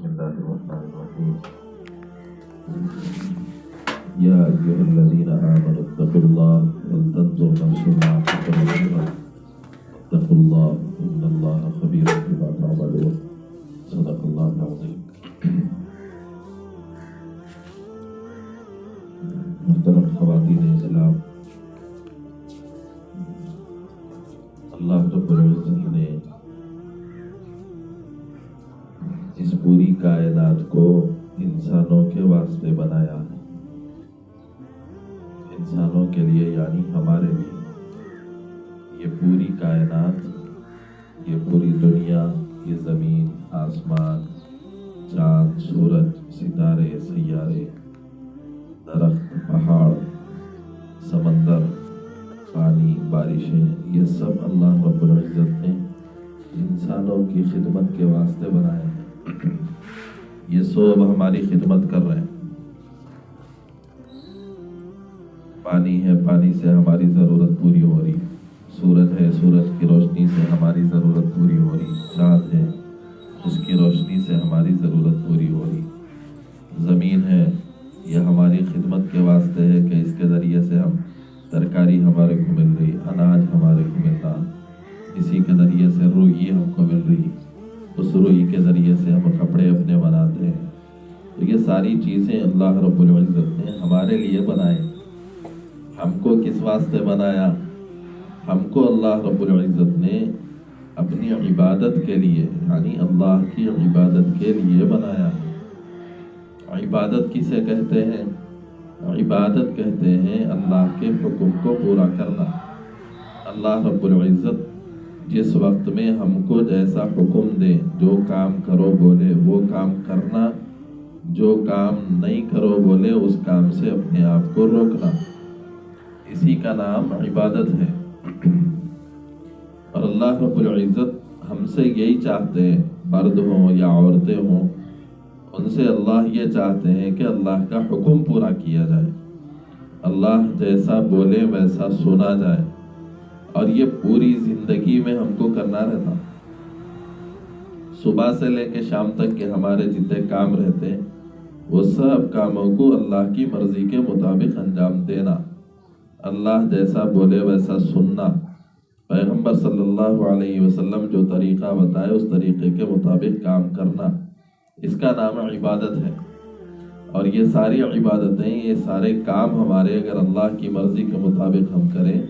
بسم الله الرحمن الرحيم يا أيها الذين آمنوا اتقوا الله ولتنظر نفس ما قدمت لغد اتقوا الله إن الله خبير بما تعملون صدق الله العظيم. محترم خواتین اسلام، اللہ رب العزت نے اس پوری کائنات کو انسانوں کے واسطے بنایا ہے، انسانوں کے لیے یعنی ہمارے لیے۔ یہ پوری کائنات، یہ پوری دنیا، یہ زمین، آسمان، چاند، سورج، ستارے، سیارے، درخت، پہاڑ، سمندر، پانی، بارشیں، یہ سب اللہ رب العزت نے انسانوں کی خدمت کے واسطے بنائے ہیں۔ یہ سب ہماری خدمت کر رہے ہیں۔ پانی ہے، پانی سے ہماری ضرورت پوری ہو رہی، سورج ہے، سورج کی روشنی سے ہماری ضرورت پوری ہو رہی، چاند ہے، اس کی روشنی سے ہماری ضرورت پوری ہو رہی، زمین ہے، یہ ہماری خدمت کے واسطے ہے کہ اس کے ذریعے سے ہم ترکاری ہمارے کو مل رہی، اناج ہمارے کو مل رہا، اسی کے ذریعے سے روئی ہم کو مل رہی، اس روئی کے ذریعے سے ہم کپڑے اپنے بناتے ہیں۔ تو یہ ساری چیزیں اللہ رب العزت نے ہمارے لیے بنائے۔ ہم کو کس واسطے بنایا؟ ہم کو اللہ رب العزت نے اپنی عبادت کے لیے یعنی اللہ کی عبادت کے لیے بنایا۔ عبادت کسے کہتے ہیں؟ عبادت کہتے ہیں اللہ کے حکم کو پورا کرنا۔ اللہ رب العزت جس وقت میں ہم کو جیسا حکم دے، جو کام کرو بولے وہ کام کرنا، جو کام نہیں کرو بولے اس کام سے اپنے آپ کو روکنا، اسی کا نام عبادت ہے۔ اور اللہ رب العزت ہم سے یہی چاہتے ہیں، مرد ہوں یا عورتیں ہوں، ان سے اللہ یہ چاہتے ہیں کہ اللہ کا حکم پورا کیا جائے، اللہ جیسا بولے ویسا سنا جائے، اور یہ پوری زندگی میں ہم کو کرنا رہتا۔ صبح سے لے کے شام تک کے ہمارے جتنے کام رہتے ہیں وہ سب کاموں کو اللہ کی مرضی کے مطابق انجام دینا، اللہ جیسا بولے ویسا سننا، پیغمبر صلی اللہ علیہ وسلم جو طریقہ بتائے اس طریقے کے مطابق کام کرنا، اس کا نام عبادت ہے۔ اور یہ ساری عبادتیں، یہ سارے کام ہمارے اگر اللہ کی مرضی کے مطابق ہم کریں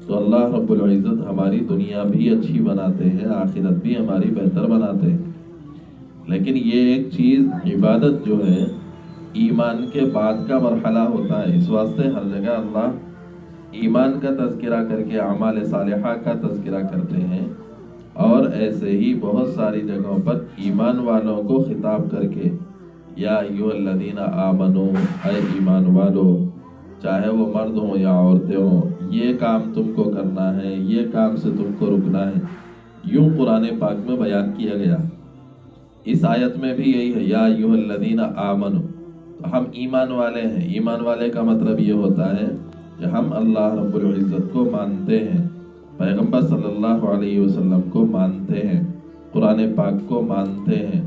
تو اللہ رب العزت ہماری دنیا بھی اچھی بناتے ہیں، آخرت بھی ہماری بہتر بناتے ہیں۔ لیکن یہ ایک چیز عبادت جو ہے ایمان کے بعد کا مرحلہ ہوتا ہے، اس واسطے ہر جگہ اللہ ایمان کا تذکرہ کر کے اعمال صالحہ کا تذکرہ کرتے ہیں، اور ایسے ہی بہت ساری جگہوں پر ایمان والوں کو خطاب کر کے یا ایھا الذین آمنو، اے ایمان والو، چاہے وہ مرد ہوں یا عورتیں ہوں، یہ کام تم کو کرنا ہے، یہ کام سے تم کو رکنا ہے، یوں قرآن پاک میں بیان کیا گیا۔ اس آیت میں بھی یہی ہے، یا ایھا الذین آمنو، تو ہم ایمان والے ہیں۔ ایمان والے کا مطلب یہ ہوتا ہے کہ ہم اللہ رب العزت کو مانتے ہیں، پیغمبر صلی اللہ علیہ وسلم کو مانتے ہیں، قرآن پاک کو مانتے ہیں،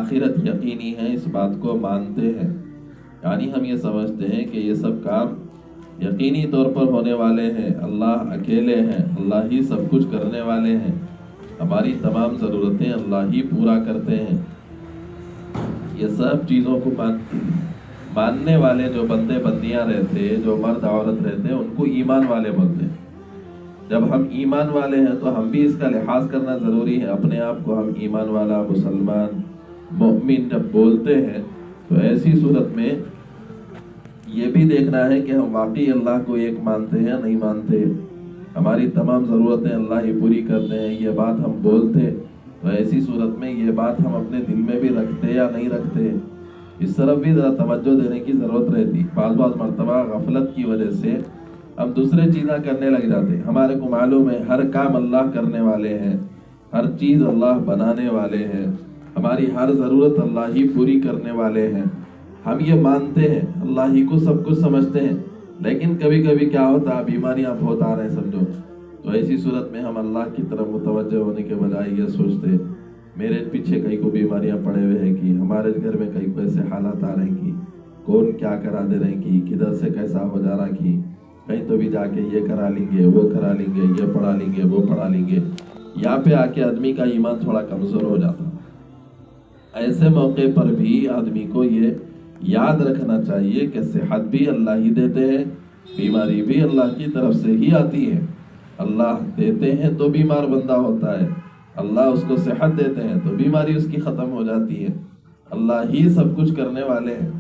آخرت یقینی ہے اس بات کو مانتے ہیں، یعنی ہم یہ سمجھتے ہیں کہ یہ سب کام یقینی طور پر ہونے والے ہیں، اللہ اکیلے ہیں، اللہ ہی سب کچھ کرنے والے ہیں، ہماری تمام ضرورتیں اللہ ہی پورا کرتے ہیں۔ یہ سب چیزوں کو ماننے والے جو بندے بندیاں رہتے، جو مرد عورت رہتے، ان کو ایمان والے بولتے ہیں۔ جب ہم ایمان والے ہیں تو ہم بھی اس کا لحاظ کرنا ضروری ہے، اپنے آپ کو ہم ایمان والا، مسلمان، مومن جب بولتے ہیں تو ایسی صورت میں یہ بھی دیکھنا ہے کہ ہم واقعی اللہ کو ایک مانتے ہیں یا نہیں مانتے، ہماری تمام ضرورتیں اللہ ہی پوری کرتے ہیں، یہ بات ہم بولتے تو ایسی صورت میں یہ بات ہم اپنے دل میں بھی رکھتے یا نہیں رکھتے، اس طرف بھی ذرا توجہ دینے کی ضرورت رہتی۔ بعض مرتبہ غفلت کی وجہ سے ہم دوسرے چیزیں کرنے لگ جاتے، ہمارے کو معلوم ہے ہر کام اللہ کرنے والے ہیں، ہر چیز اللہ بنانے والے ہیں، ہماری ہر ضرورت اللہ ہی پوری کرنے والے ہیں، ہم یہ مانتے ہیں، اللہ ہی کو سب کچھ سمجھتے ہیں، لیکن کبھی کبھی کیا ہوتا ہے، بیماریاں بہت آ رہے ہیں سمجھو، تو ایسی صورت میں ہم اللہ کی طرف متوجہ ہونے کے بجائے یہ سوچتے میرے پیچھے کئی کو بیماریاں پڑے ہوئے ہیں کہ ہمارے گھر میں کئی ایسے حالات آ رہے ہیں کہ کون کیا کرا دے رہے ہیں کہ کدھر سے کیسا ہو جا رہا کہ کہیں تو بھی جا کے یہ کرا لیں گے، وہ کرا لیں گے، یہ پڑھا لیں گے، وہ پڑھا لیں گے، یہاں پہ آ کے آدمی کا ایمان تھوڑا کمزور ہو جاتا. ایسے موقع پر بھی آدمی کو یہ یاد رکھنا چاہیے کہ صحت بھی اللہ ہی دیتے ہیں، بیماری بھی اللہ کی طرف سے ہی آتی ہے. اللہ دیتے ہیں تو بیمار بندہ ہوتا ہے، اللہ اس کو صحت دیتے ہیں تو بیماری اس کی ختم ہو جاتی ہے. اللہ ہی سب کچھ کرنے والے ہیں.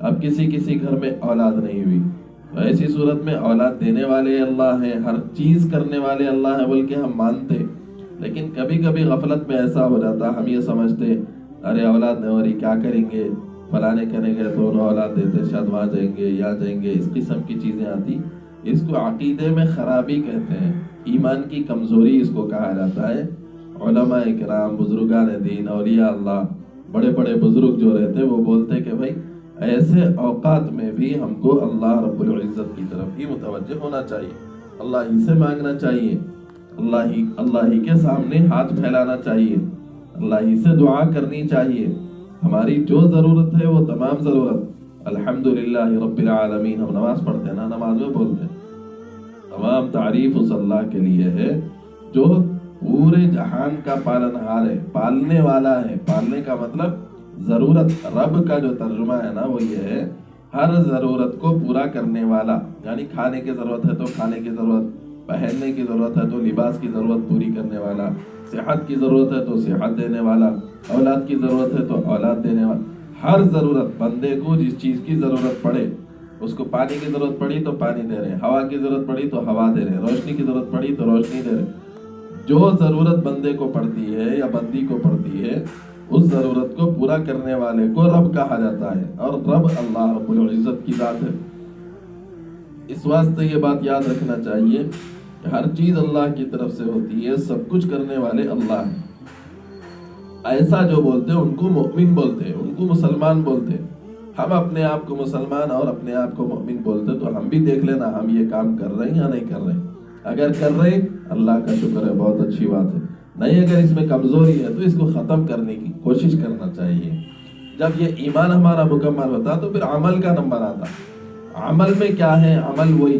اب کسی گھر میں اولاد نہیں ہوئی تو ایسی صورت میں اولاد دینے والے اللہ ہیں، ہر چیز کرنے والے اللہ ہیں بول کے ہم مانتے. لیکن کبھی کبھی غفلت میں ایسا ہو جاتا، ہم یہ سمجھتے ارے اولاد نہیں ہو رہی کیا کریں گے، فلانے کریں گے تو انہوں اولاد دیتے شاید وہاں جائیں گے یا جائیں گے، اس قسم کی چیزیں آتی. اس کو عقیدے میں خرابی کہتے ہیں، ایمان کی کمزوری اس کو کہا جاتا ہے. علماء اکرام، بزرگان دین، اولیاء اللہ، بڑے بڑے بزرگ جو رہتے وہ بولتے کہ بھائی ایسے اوقات میں بھی ہم کو اللہ رب العزت کی طرف ہی متوجہ ہونا چاہیے، اللہ ہی سے مانگنا چاہیے، اللہ ہی کے سامنے ہاتھ پھیلانا چاہیے، اللہ ہی سے دعا کرنی چاہیے. ہماری جو ضرورت ہے وہ تمام ضرورت الحمدللہ رب العالمین. ہم نماز پڑھتے ہیں نا، نماز میں بولتے ہیں تمام تعریف اس اللہ کے لیے ہے جو پورے جہان کا پالنہار ہے، پالنے والا ہے. پالنے کا مطلب ضرورت، رب کا جو ترجمہ ہے نا وہ یہ ہے ہر ضرورت کو پورا کرنے والا. یعنی کھانے کی ضرورت ہے تو کھانے کی ضرورت، پہننے کی ضرورت ہے تو لباس کی ضرورت پوری کرنے والا، صحت کی ضرورت ہے تو صحت دینے والا، اولاد کی ضرورت ہے تو اولاد دینے والا. ہر ضرورت بندے کو جس چیز کی ضرورت پڑے، اس کو پانی کی ضرورت پڑی تو پانی دے رہے، ہوا کی ضرورت پڑی تو ہوا دے رہے، روشنی کی ضرورت پڑی تو روشنی دے رہے. جو ضرورت بندے کو پڑتی ہے یا بندی کو پڑتی ہے اس ضرورت کو پورا کرنے والے کو رب کہا جاتا ہے، اور رب اللہ رب العزت کی ذات ہے. اس واسطے یہ بات یاد رکھنا چاہیے کہ ہر چیز اللہ کی طرف سے ہوتی ہے، سب کچھ کرنے والے اللہ ہیں. ایسا جو بولتے ہیں ان کو مؤمن بولتے ہیں، ان کو مسلمان بولتے ہیں. ہم اپنے آپ کو مسلمان اور اپنے آپ کو مؤمن بولتے تو ہم بھی دیکھ لینا ہم یہ کام کر رہے ہیں یا نہیں کر رہے ہیں. اگر کر رہے ہیں اللہ کا شکر ہے، بہت اچھی بات ہے. نہیں اگر اس میں کمزوری ہے تو اس کو ختم کرنے کی کوشش کرنا چاہیے. جب یہ ایمان ہمارا مکمل ہوتا تو پھر عمل کا نمبر آتا. عمل میں کیا ہے؟ عمل وہی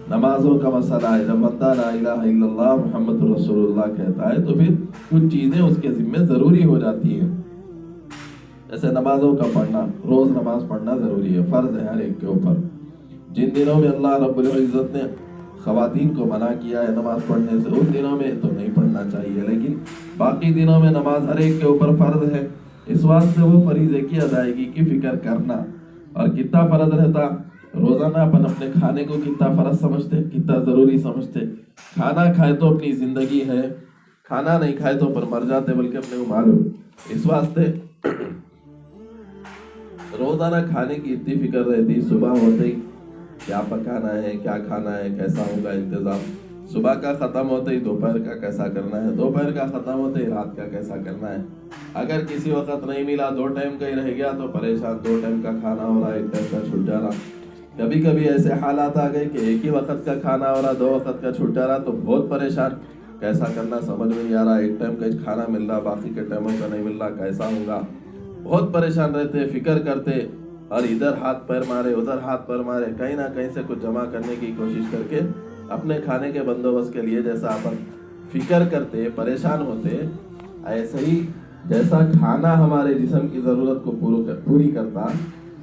نمازوں کا مسئلہ ہے. جب بندہ لا الہ الا اللہ محمد رسول اللہ کہتا ہے تو پھر کچھ چیزیں اس کے ذمہ ضروری ہو جاتی ہیں. جیسے نمازوں کا پڑھنا، روز نماز پڑھنا ضروری ہے، فرض ہے ہر ایک کے اوپر. جن دنوں میں اللہ رب العزت نے خواتین کو منع کیا ہے نماز پڑھنے سے ان دنوں میں تو نہیں پڑھنا چاہیے، لیکن باقی دنوں میں نماز ہر ایک کے اوپر فرض ہے. اس واسطے وہ فریضے کی ادائیگی کی فکر کرنا. اور کتنا فرض رہتا روزانہ اپن اپنے کھانے کو کتنا فرض سمجھتے، کتنا ضروری سمجھتے. کھانا کھائے تو اپنی زندگی ہے، کھانا نہیں کھائے تو پر مر جاتے بلکہ اپنے کو معلوم. اس واسطے روزانہ کھانے کی اتنی فکر رہتی، صبح ہوتے ہی کیا پکانا ہے، کیا کھانا ہے، کیسا ہوگا انتظام. صبح کا ختم ہوتے ہی دوپہر کا کیسا کرنا ہے، دوپہر کا ختم ہوتے ہی رات کا کیسا کرنا ہے. اگر کسی وقت نہیں ملا 2 ٹائم کا ہی رہ گیا تو پریشان، 2 ٹائم کا کھانا ہو رہا، 1 ٹائم کا چھوٹ جا رہا. کبھی کبھی ایسے حالات آ گئے کہ ایک ہی وقت کا کھانا ہو رہا، 2 وقت کا چھوٹ جا رہا تو بہت پریشان، کیسا کرنا سمجھ میں نہیں آ رہا. 1 ٹائم کا کھانا مل رہا، باقی کے ٹائموں کا نہیں مل رہا، کیسا ہوگا. بہت پریشان رہتے، فکر کرتے، اور ادھر ہاتھ پیر مارے ادھر ہاتھ پیر مارے، کہیں نہ کہیں سے کچھ جمع کرنے کی کوشش کر کے اپنے کھانے کے بندوبست کے لیے جیسا اپن فکر کرتے، پریشان ہوتے، ایسے ہی جیسا کھانا ہمارے جسم کی ضرورت کو پوری کرتا،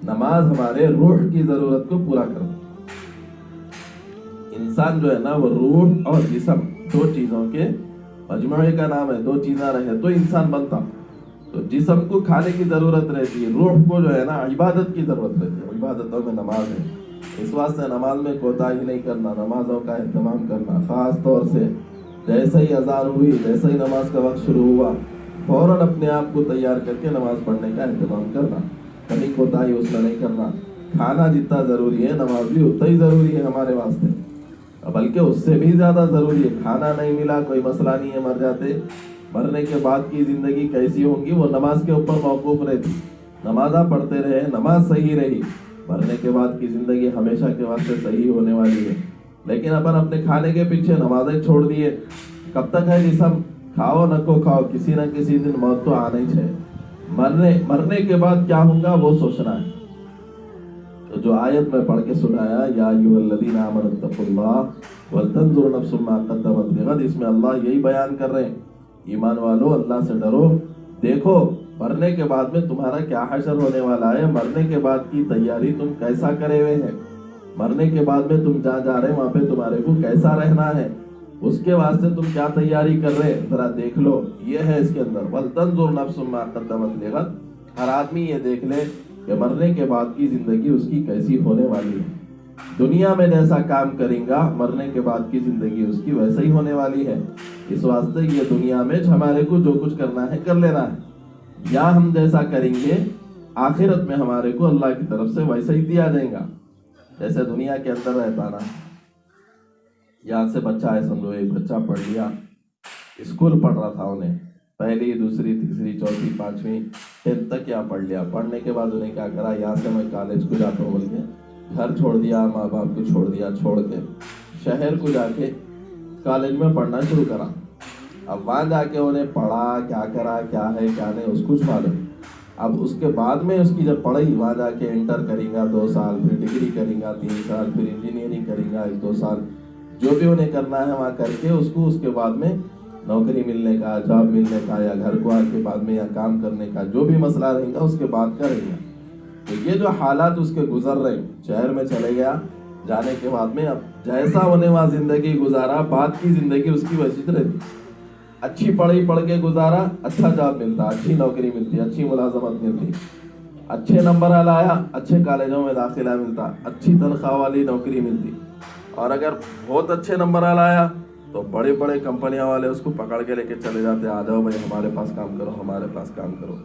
نماز ہمارے روح کی ضرورت کو پورا کرتا. انسان جو ہے نا وہ روح اور جسم 2 چیزوں کے مجموعے کا نام ہے. 2 چیزاں رہے تو انسان بنتا. تو جسم کو کھانے کی ضرورت رہتی ہے، روح کو جو ہے نا عبادت کی ضرورت رہتی ہے. عبادتوں میں نماز ہے، اس واسطے نماز میں کوتاہی نہیں کرنا، نمازوں کا اہتمام کرنا. خاص طور سے جیسے ہی اذان ہوئی، جیسے ہی نماز کا وقت شروع ہوا، فوراً اپنے آپ کو تیار کر کے نماز پڑھنے کا اہتمام کرنا. کبھی کوتاہی اس میں نہیں کرنا. کھانا جتنا ضروری ہے نماز بھی اتنا ہی ضروری ہے ہمارے واسطے، بلکہ اس سے بھی زیادہ ضروری ہے. کھانا نہیں ملا کوئی مسئلہ نہیں ہے، مر جاتے. مرنے کے بعد کی زندگی کیسی ہوگی وہ نماز کے اوپر موقوف رہتی. نمازاں پڑھتے رہے، نماز صحیح رہی، مرنے کے بعد کی زندگی ہمیشہ کے واسطے صحیح ہونے والی ہے. لیکن اپن اپنے کھانے کے پیچھے نمازیں چھوڑ دیے. کب تک ہے جسم؟ کھاؤ نہ کو کھاؤ، کسی نہ کسی دن موت تو آنا ہی ہے. مرنے کے بعد کیا ہوگا وہ سوچنا ہے. تو جو آیت میں پڑھ کے سنایا یا ایھا الذین آمنوا اتقوا اللہ ولتنظر نفس ما قدمت لغد، اس میں اللہ یہی بیان کر رہے ہیں ایمان والو اللہ سے ڈرو، دیکھو مرنے کے بعد میں تمہارا کیا حشر ہونے والا ہے، مرنے کے بعد کی تیاری تم کیسا کرے ہوئے ہیں، مرنے کے بعد میں تم جہاں جا رہے ہیں وہاں پہ تمہارے کو کیسا رہنا ہے، اس کے واسطے تم کیا تیاری کر رہے ہیں ذرا دیکھ لو. یہ ہے اس کے اندر ولتنظر نفس ما قدمت لغد. ہر آدمی یہ دیکھ لے کہ مرنے کے بعد کی زندگی اس کی کیسی ہونے والی ہے. دنیا میں جیسا کام کریں گا مرنے کے بعد کی زندگی اس کی ویسا ہی ہونے والی ہے. اس واسطے یہ دنیا میں ہمارے کو جو کچھ کرنا ہے کر لینا ہے، یا ہم جیسا کریں گے آخرت میں ہمارے کو اللہ کی طرف سے ویسا ہی دیا جائے گا. جیسے دنیا کے اندر رہتا نا، یہاں سے بچہ ہے سمجھو، ایک بچہ پڑھ لیا، اسکول پڑھ رہا تھا، انہیں پہلی دوسری تیسری چوتھی پانچویں 10th تک یہاں پڑھ لیا. پڑھنے کے بعد انہیں کیا کرا، یہاں سے میں کالج کو جاتا ہوں بول کے گھر چھوڑ دیا، ماں باپ کو چھوڑ دیا، چھوڑ کے شہر کو جا کے کالج میں پڑھنا شروع کرا. اب وہاں جا کے انہیں پڑھا، کیا کرا، کیا ہے کیا نہیں اس کچھ معلوم. اب اس کے بعد میں اس کی جب پڑھائی وہاں جا کے انٹر کریں گا 2 سال، پھر ڈگری کریں گا 3 سال، پھر انجینئرنگ کریں گا 1-2 سال، جو بھی انہیں کرنا ہے وہاں کر کے اس کو اس کے بعد میں نوکری ملنے کا، جاب ملنے کا، یا گھر کو آ کے بعد میں یا کام کرنے کا جو بھی مسئلہ رہے گا اس کے بعد کا رہے گا. تو یہ جو حالات اس کے گزر رہے، شہر میں چلے گیا، جانے کے بعد میں اب جیسا انہیں وہاں زندگی گزارا بعد کی زندگی اس کی ویسی رہتی. اچھی پڑھائی پڑھ کے گزارا، اچھا جاب ملتا، اچھی نوکری ملتی، اچھی ملازمت ملتی، اچھے نمبر لایا، اچھے کالجوں میں داخلہ ملتا، اچھی تنخواہ والی نوکری ملتی. اور اگر بہت اچھے نمبر لایا تو بڑے بڑے کمپنیاں والے اس کو پکڑ کے لے کے چلے جاتے، آ جاؤ بھائی ہمارے پاس کام کرو، ہمارے پاس کام کرو.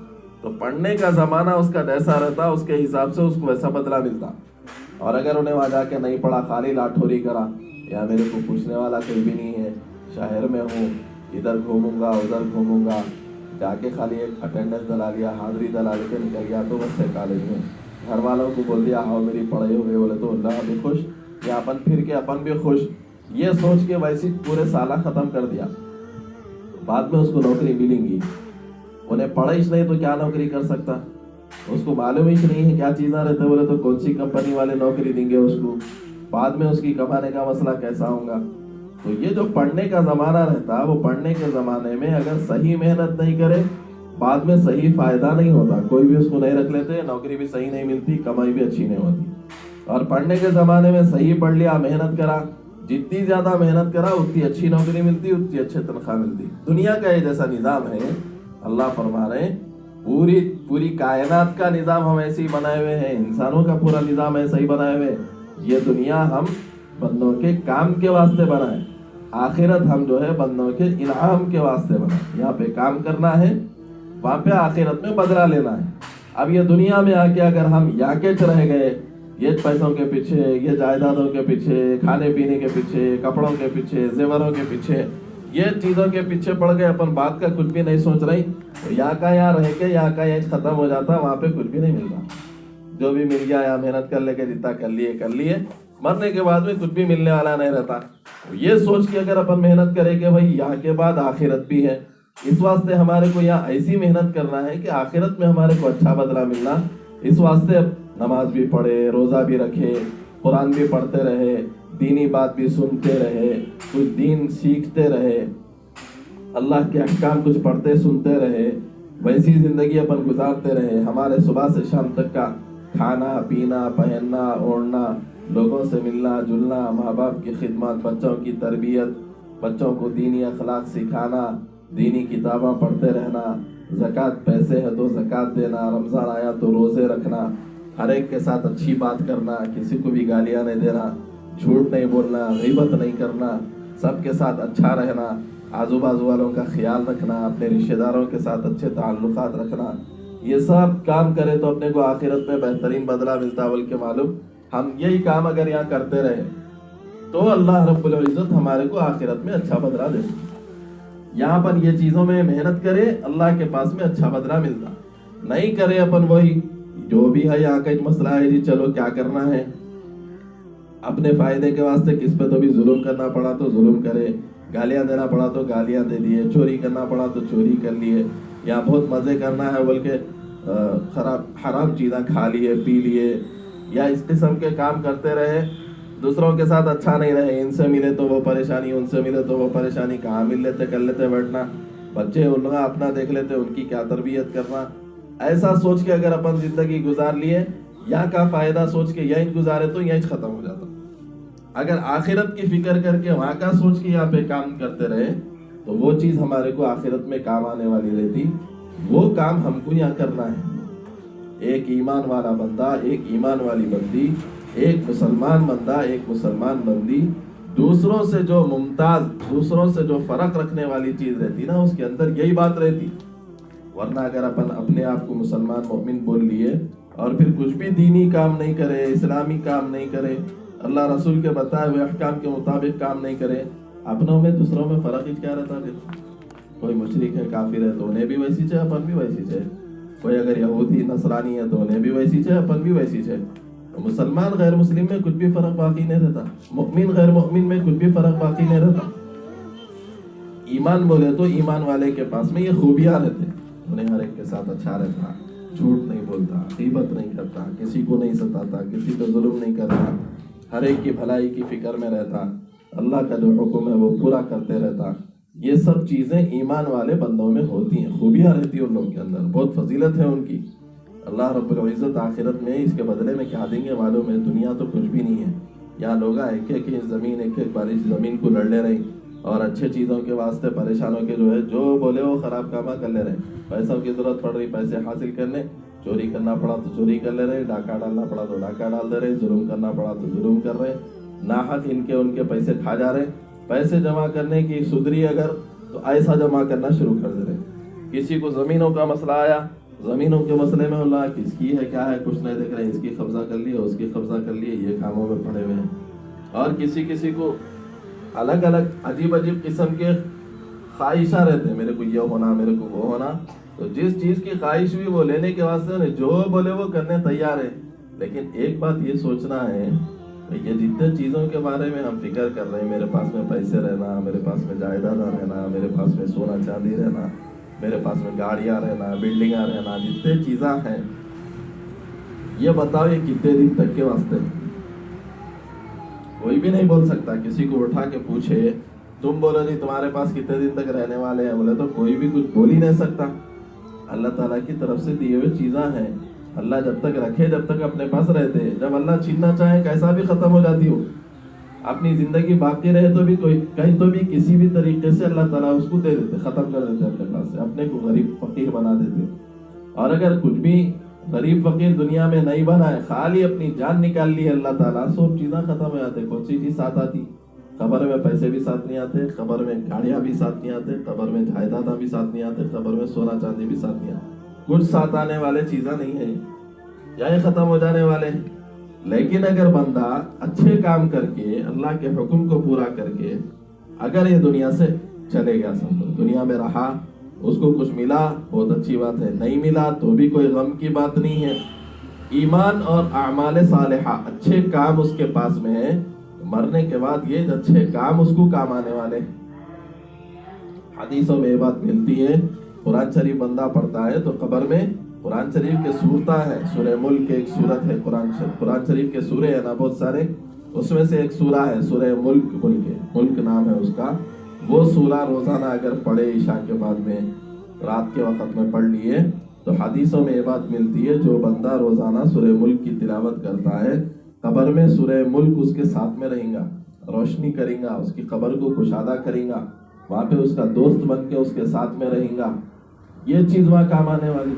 تو پڑھنے کا زمانہ اس کا جیسا رہتا اس کے حساب سے اس کو ویسا بدلہ ملتا. اور اگر انہیں وہاں جا کے نہیں پڑھا، خالی لاٹھوری کرا، یا میرے کو پوچھنے والا کوئی بھی نہیں ہے، شہر میں ہوں، ادھر گھوموں گا ادھر گھوموں گا، جا کے خالی ایک اٹینڈنس دلا لیا، حاضری دلا لے کے نکل گیا، تو بس ہے کالج میں گھر والوں کو بول دیا ہاں میری پڑھائی ہو گئی، بولے تو اللہ بھی خوش، یا اپن پھر کے اپن بھی خوش، یہ سوچ کے ویسی پورے سالہ ختم کر دیا. بعد میں اس کو نوکری ملیں گی، انہیں پڑھائش نہیں تو کیا نوکری کر سکتا، اس کو معلوم ہی نہیں ہے کیا چیزاں رہتے، بولے تو کون سی کمپنی والے نوکری دیں گے اس کو، بعد میں اس کی کمانے کا مسئلہ کیسا ہوگا. تو یہ جو پڑھنے کا زمانہ رہتا، وہ پڑھنے کے زمانے میں اگر صحیح محنت نہیں کرے بعد میں صحیح فائدہ نہیں ہوتا، کوئی بھی اس کو نہیں رکھ لیتے، نوکری بھی صحیح نہیں ملتی، کمائی بھی اچھی نہیں ہوتی. اور پڑھنے کے زمانے میں صحیح پڑھ لیا، محنت کرا، جتنی زیادہ محنت کرا اتنی اچھی نوکری ملتی، اتنی اچھے تنخواہ ملتی. دنیا کا یہ جیسا نظام ہے، اللہ فرما رہے ہیں پوری کائنات کا نظام ہم ایسے ہی بنائے ہوئے ہیں، انسانوں کا پورا نظام ایسا ہی بنائے ہوئے. یہ دنیا ہم بندوں کے کام کے واسطے بنائے، آخرت ہم جو ہے بندوں کے انعام کے واسطے بنائے. یہاں پہ کام کرنا ہے، وہاں پہ آخرت میں بدلہ لینا ہے. اب یہ دنیا میں آ کے اگر ہم یاکچ رہ گئے، یہ پیسوں کے پیچھے، یہ جائیدادوں کے پیچھے، کھانے پینے کے پیچھے، کپڑوں کے پیچھے، زیوروں کے پیچھے، یہ چیزوں کے پیچھے پڑ گئے، اپن بات کا کچھ بھی نہیں سوچ رہی، یہاں کا یہاں رہ کے یہاں کا یہ ختم ہو جاتا، وہاں پہ کچھ بھی نہیں ملتا. جو بھی مل گیا یا محنت کر لے کے جتنا کر لیے، مرنے کے بعد میں کچھ بھی ملنے والا نہیں رہتا. یہ سوچ کے اگر اپن محنت کرے کہ بھائی یہاں کے بعد آخرت بھی ہے، اس واسطے ہمارے کو یہاں ایسی محنت کرنا ہے کہ آخرت میں ہمارے کو اچھا بدلہ ملنا. اس واسطے نماز بھی پڑھے، روزہ بھی رکھے، قرآن بھی پڑھتے رہے، دینی بات بھی سنتے رہے، کچھ دین سیکھتے رہے، اللہ کے احکام کچھ پڑھتے سنتے رہے، ویسی زندگی اپن گزارتے رہے. ہمارے صبح سے شام تک کا کھانا پینا، پہننا اوڑھنا، لوگوں سے ملنا جلنا، ماں باپ کی خدمت، بچوں کی تربیت، بچوں کو دینی اخلاق سکھانا، دینی کتاباں پڑھتے رہنا، زکوٰۃ پیسے ہے تو زکوٰۃ دینا، رمضان آیا تو روزے رکھنا، ہر ایک کے ساتھ اچھی بات کرنا، کسی کو بھی گالیاں نہیں دینا، جھوٹ نہیں بولنا، غیبت نہیں کرنا، سب کے ساتھ اچھا رہنا، آزو بازو والوں کا خیال رکھنا، اپنے رشتہ داروں کے ساتھ اچھے تعلقات رکھنا. یہ سب کام کرے تو اپنے کو آخرت میں بہترین بدلہ ملتا. بلکہ معلوم ہم یہی کام اگر یہاں کرتے رہے تو اللہ رب العزت ہمارے کو آخرت میں اچھا بدلہ دے. یہاں پر یہ چیزوں میں محنت کرے، اللہ کے پاس میں اچھا بدلہ ملتا. نہیں کرے اپن وہی جو بھی ہے، یہاں کا ایک مسئلہ ہے جی، چلو کیا کرنا ہے، اپنے فائدے کے واسطے کس پہ تو بھی ظلم کرنا پڑا تو ظلم کرے، گالیاں دینا پڑا تو گالیاں دے دیے، چوری کرنا پڑا تو چوری کر لیے، یا بہت مزے کرنا ہے بول کے خراب حرام چیزیں کھا لیے پی لیے یا اس قسم کے کام کرتے رہے، دوسروں کے ساتھ اچھا نہیں رہے، ان سے ملے تو وہ پریشانی، ان سے ملے تو وہ پریشانی، کہاں مل لیتے کر لیتے بیٹھنا، بچے ان کا اپنا دیکھ لیتے، ان کی کیا تربیت کرنا، ایسا سوچ کے اگر اپن زندگی گزار لیے، یہاں کا فائدہ سوچ کے یہیں گزارے تو یہیں ختم ہو جاتا۔ اگر آخرت کی فکر کر کے وہاں کا سوچ کے یہاں پہ کام کرتے رہے تو وہ چیز ہمارے کو آخرت میں کام آنے والی رہتی، وہ کام ہم کو یہاں کرنا ہے۔ ایک ایمان والا بندہ، ایک ایمان والی بندی، ایک مسلمان بندہ، ایک مسلمان بندی دوسروں سے جو ممتاز، دوسروں سے جو فرق رکھنے والی چیز رہتی نا، اس کے اندر یہی بات رہتی۔ ورنہ اگر اپن اپنے آپ کو مسلمان مومن بول لیے اور پھر کچھ بھی دینی کام نہیں کرے، اسلامی کام نہیں کرے، اللہ رسول کے بتائے ہوئے احکام کے مطابق کام نہیں کرے، اپنوں میں دوسروں میں فرق ہی کیا رہتا پھر؟ کوئی مشرک ہے، کافر ہے تو انہیں بھی ویسی چاہے، اپن بھی ویسی چاہے، کوئی اگر یہودی نصرانی ہے تو انہیں بھی ویسی چاہے، اپن بھی ویسی چاہے۔ مسلمان غیر مسلم میں کچھ بھی فرق باقی نہیں رہتا، مؤمن غیر مؤمن میں کچھ بھی فرق باقی نہیں رہتا۔ ایمان بولے تو ایمان والے کے پاس میں یہ خوبیاں رہتے، انہیں ہر ایک کے ساتھ اچھا رہتا، جھوٹ نہیں بولتا، غیبت نہیں کرتا، کسی کو نہیں ستاتا، کسی پہ ظلم نہیں کرتا، ہر ایک کی بھلائی کی فکر میں رہتا، اللہ کا جو حکم ہے وہ پورا کرتے رہتا۔ یہ سب چیزیں ایمان والے بندوں میں ہوتی ہیں، خوبیاں رہتی ہیں ان لوگوں کے اندر، بہت فضیلت ہے ان کی۔ اللہ رب العزت آخرت میں اس کے بدلے میں کیا دیں گے معلوم ہے؟ دنیا تو کچھ بھی نہیں ہے، یہاں لوگ ایک ایک زمین، ایک ایک بارش زمین کو لڑ لے رہے اور اچھے چیزوں کے واسطے پریشانوں کے جو ہے جو بولے وہ خراب کامہ کر لے رہے، پیسوں کی ضرورت پڑ رہی پیسے حاصل کرنے، چوری کرنا پڑا تو چوری کر لے رہے، ڈاکہ ڈالنا پڑا تو ڈاکہ ڈال دے رہے، ظلم کرنا پڑا تو ظلم کر رہے، ناحق ان کے پیسے کھا جا رہے، پیسے جمع کرنے کی سدھری اگر تو ایسا جمع کرنا شروع کر دے رہے۔ کسی کو زمینوں کا مسئلہ آیا، زمینوں کے مسئلے میں اللہ کس کی ہے کیا ہے کچھ نہیں دیکھ رہے، اس کی قبضہ کر لیے، اس کی قبضہ کر لیے، یہ کاموں میں پڑے ہوئے ہیں۔ اور کسی کو الگ الگ عجیب قسم کے خواہشاں رہتے ہیں، میرے کو یہ ہونا، میرے کو وہ ہونا، تو جس چیز کی خواہش بھی وہ لینے کے واسطے انہیں جو بولے وہ کرنے تیار ہے۔ لیکن ایک بات یہ سوچنا ہے، یہ جتنے چیزوں کے بارے میں ہم فکر کر رہے ہیں، میرے پاس میں پیسے رہنا، میرے پاس میں جائیداد رہنا، میرے پاس میں سونا چاندی رہنا، میرے پاس میں گاڑیاں رہنا، بلڈنگاں رہنا، جتنے چیزاں ہیں، یہ بتاؤ یہ کتنے دن تک کے واسطے؟ کوئی بھی نہیں بول سکتا۔ کسی کو اٹھا کے پوچھے تم بولو جی تمہارے پاس کتنے دن تک رہنے والے ہیں، بولے تو کوئی بھی کچھ بول ہی نہیں سکتا۔ اللہ تعالیٰ کی طرف سے دیے ہوئے چیزاں ہیں، اللہ جب تک رکھے، جب تک اپنے پاس رہتے، جب اللہ چھیننا چاہے کیسا بھی ختم ہو جاتی ہو، اپنی زندگی باقی رہے تو بھی کوئی کہیں تو بھی کسی بھی طریقے سے اللہ تعالیٰ اس کو دے دیتے، ختم کر دیتے اپنے پاس سے، اپنے کو غریب فقیر بنا دیتے۔ اور اگر کچھ بھی غریب فقیر دنیا میں نہیں بنا ہے، خالی اپنی جان نکال لی ہے اللہ تعالیٰ، سب چیزیں ختم ہو جاتے۔ کون سی چیز ساتھ آتی؟ قبر میں پیسے بھی ساتھ نہیں آتے، قبر میں گاڑیاں بھی ساتھ نہیں آتے، قبر میں جائیداداں بھی ساتھ نہیں آتے، قبر میں سونا چاندی بھی ساتھ نہیں آتے، کچھ ساتھ آنے والے چیزیں نہیں ہیں، یہی ختم ہو جانے والے ہیں۔ لیکن اگر بندہ اچھے کام کر کے، اللہ کے حکم کو پورا کر کے اگر یہ دنیا سے چلے گیا، سمجھو دنیا میں رہا، اس کو کچھ ملا بہت اچھی بات ہے، نہیں ملا تو بھی کوئی غم کی بات نہیں ہے۔ ایمان اور اعمال صالحہ، اچھے کام اس کے پاس میں ہے، مرنے کے بعد یہ اچھے کام اس کو کام آنے والے ہیں۔ حدیثوں میں یہ بات ملتی ہے، قرآن شریف بندہ پڑھتا ہے تو قبر میں قرآن شریف کے سورتیں ہے، سورہ ملک ایک سورت ہے، قرآن شریف کے سورے ہیں نا بہت سارے، اس میں سے ایک سورہ ہے سورہ ملک نام ہے اس کا، وہ سورہ روزانہ اگر پڑھے عشاء کے بعد میں، رات کے وقت میں پڑھ لیے تو حدیثوں میں یہ بات ملتی ہے، جو بندہ روزانہ سورہ ملک کی تلاوت کرتا ہے، قبر میں سورہ ملک اس کے ساتھ میں رہیں گا، روشنی کریں گا، اس کی قبر کو کشادہ کریں گا، وہاں پہ اس کا دوست بن کے اس کے ساتھ میں رہیں گا، یہ چیز وہاں کام آنے والی۔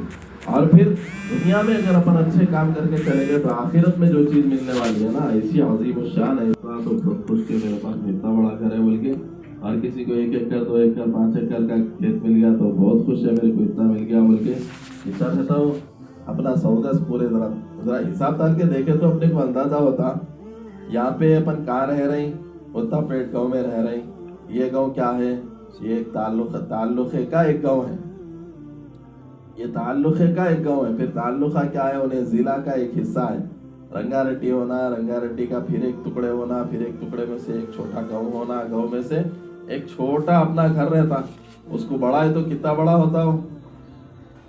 اور پھر دنیا میں اگر اپن اچھے کام کر کے چلے گئے تو آخرت میں جو چیز ملنے والی ہے نا، ایسی عظیم الشان ہے، اتنا تو خوش کے میرے پاس اتنا بڑا گھر ہے بول کے، اور کسی کو 1 ایکڑ 2 ایکڑ 5 ایکڑ کا کھیت مل گیا تو بہت خوش ہے، میرے کو اتنا مل گیا بول کے اتنا رہتا ہو اپنا سودا پورے ذرا حساب ڈال کے دیکھے تو اپنے کو اندازہ ہوتا، یہاں پہ اپن کہاں رہ رہے ہیں، اتنا پیٹ گاؤں میں رہ رہے ہیں، یہ گاؤں کیا ہے، یہ ایک تعلقے کا ایک گاؤں ہے، یہ تعلقے کا ایک گاؤں ہے، پھر تعلقہ کیا ہے، انہیں ضلع کا ایک حصہ ہے، رنگا رٹی ہونا، رنگا رٹی کا پھر ایک ٹکڑے ہونا، پھر ایک ٹکڑے میں سے ایک چھوٹا گاؤں ہونا، گاؤں میں سے ایک چھوٹا اپنا گھر رہتا، اس کو بڑا ہے تو کتنا بڑا ہوتا ہو،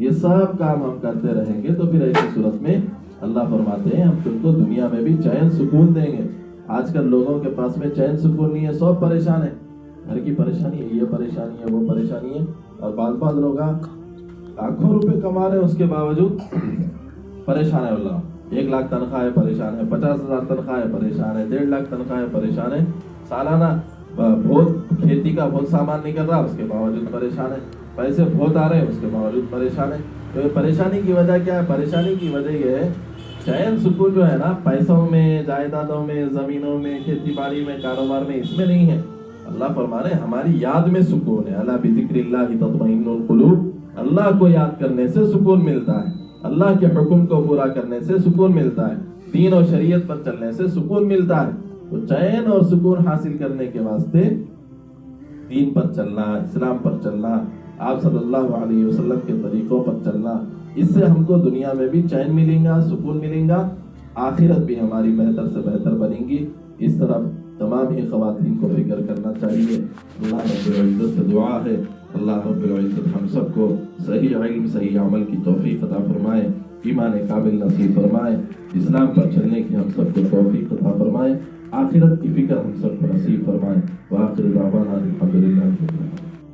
یہ سب کام ہم کرتے رہیں گے تو پھر ایسی صورت میں اللہ فرماتے ہیں ہم تم کو دنیا میں بھی چین سکون دیں گے۔ آج کل لوگوں کے پاس میں چین سکون نہیں ہے، سب پریشان ہے، گھر کی پریشانی ہے، یہ پریشانی ہے، وہ پریشانی ہے، اور بعض لوگ لاکھوں روپے کما رہے ہیں اس کے باوجود پریشان ہے۔ اللہ 1 لاکھ تنخواہ ہے پریشان ہے، 50,000 تنخواہ ہے پریشان ہے، 1.5 لاکھ تنخواہ ہے پریشان ہے، سالانہ بہت کھیتی کا بہت سامان نکل رہا اس کے باوجود پریشان ہے، پیسے بہت آ رہے ہیں اس کے باوجود پریشان ہے۔ تو پریشانی کی وجہ کیا ہے؟ پریشانی کی وجہ یہ ہے چین سکون جو ہے نا پیسوں میں، جائیدادوں میں، زمینوں میں، کھیتی باڑی میں، کاروبار میں، اس میں نہیں ہے۔ اللہ فرما رہے ہیں ہماری یاد میں سکون ہے۔ الا بذکر اللہ تطمئن القلوب، اللہ کو یاد کرنے سے سکون ملتا ہے، اللہ کے حکم کو پورا کرنے سے سکون ملتا ہے، دین اور شریعت پر چلنے سے سکون ملتا ہے۔ تو چین اور سکون حاصل کرنے کے واسطے دین پر چلنا، اسلام پر چلنا، آپ صلی اللہ علیہ وسلم کے طریقوں پر چلنا، اس سے ہم کو دنیا میں بھی چین ملیں گا، سکون ملیں گا، آخرت بھی ہماری بہتر سے بہتر بنیں گی۔ اس طرف تمام ہی خواتین کو فکر کرنا چاہیے۔ اللہ رب العزت سے دعا ہے اللہ رب العزت ہم سب کو صحیح علم، صحیح عمل کی توفیق عطا فرمائے، ایمان کامل نصیب فرمائے، اسلام پر چلنے کی ہم سب کو توفیق عطا فرمائے، آخرت کی فکر ہم سب کو نصیب فرمائے۔ وآخر دعوانا الحمدللہ